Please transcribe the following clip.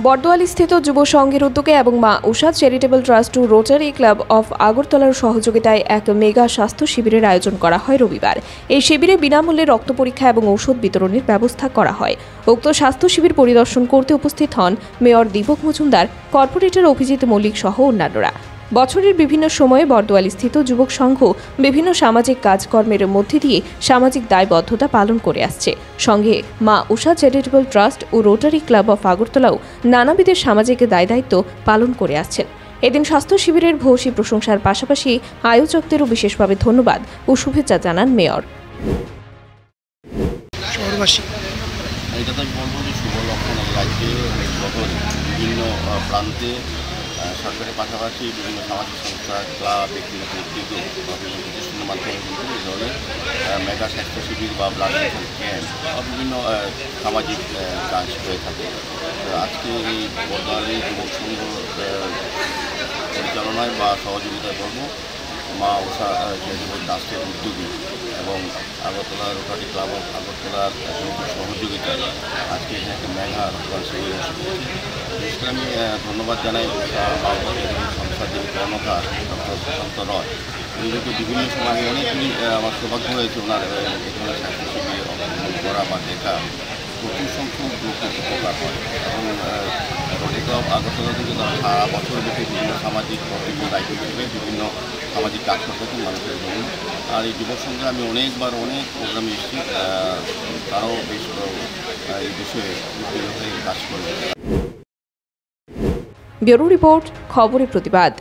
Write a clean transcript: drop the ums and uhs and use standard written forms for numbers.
বর্দোয়ালিস্থিত যুব সংঘের উদ্যোগে এবং মা উষা চ্যারিটেবল ট্রাস্ট ও রোটারি ক্লাব অফ আগরতলার সহযোগিতায় এক মেগা স্বাস্থ্য শিবিরের আয়োজন করা হয় রবিবার। এই শিবিরে বিনামূল্যে রক্ত পরীক্ষা এবং ঔষধ বিতরণের ব্যবস্থা করা হয়। উক্ত স্বাস্থ্য শিবির পরিদর্শন করতে উপস্থিত হন মেয়র দীপক মজুমদার, কর্পোরেটর অভিজিৎ মল্লিক সহ অন্যান্যরা। বছরের বিভিন্ন সময়ে বর্দোয়ালিস্থিত যুবক সংঘ বিভিন্ন সামাজিক কাজকর্মের মধ্যে দিয়ে সামাজিক দায়বদ্ধতা পালন করে আসছে। সঙ্গে মা উষা চ্যারিটেবল ট্রাস্ট ও রোটারি ক্লাব অফ আগরতলাও নানাবিধের সামাজিক দায়িত্ব পালন করে আসছেন। এদিন স্বাস্থ্য শিবিরের ভূয়সী প্রশংসার পাশাপাশি আয়োজকদেরও বিশেষভাবে ধন্যবাদ ও শুভেচ্ছা জানান মেয়র। এটা তো বলবো যে শুভ লক্ষণ রাজ্যে বিভিন্ন প্রান্তে সরকারের পাশাপাশি বিভিন্ন সামাজিক সংস্থা, ক্লাব, ব্যক্তিগত উদ্যোগ বা বিভিন্ন প্রতিষ্ঠানের মাধ্যমে কিন্তু এই ধরনের মেগা স্বাস্থ্য শিবির বা ব্লাড ক্যাম্প বা বিভিন্ন সামাজিক কাজ হয়ে থাকে। আজকে এই বর্তমানে যুবক সংঘ পরিচালনায় বা সহযোগিতায় বলবো মা উষা চ্যারিটেবল ট্রাস্টের উদ্যোগে এবং আগরতলা রোটারি ক্লাব অফ আগরতলার সহযোগিতায় আজকে এখানে একটা মেগা রক্তদান শিবির হচ্ছে। বিশেষ করে আমি ধন্যবাদ জানাই সংস্থা যিনি কর্ণধার ডক্টর সুশান্ত রয়। উনিকে বিভিন্ন সময় আমি অনেকগুলি আমার সৌভাগ্য হয়েছে ওনার এখানে স্বাস্থ্য শিবির অংশগ্রহণ করা বা দেখা। প্রচুর সংখ্যক লোকের উপকার হয় এবং রোটারি ক্লাব আগরতলা থেকে সারা বছর ব্যাপী বিভিন্ন সামাজিক বিভিন্ন দায়িত্ব হিসেবে বিভিন্ন সামাজিক কাজ করতে থাকি মানুষের জন্য। আর এই যুবক সঙ্গে আমি অনেকবার অনেক প্রোগ্রামে এসেছি, তারাও বেশ এই বিষয়ে উদ্যোগী হয়ে কাজ করবে। ব্যুরো রিপোর্ট, খবরের প্রতিবাদ।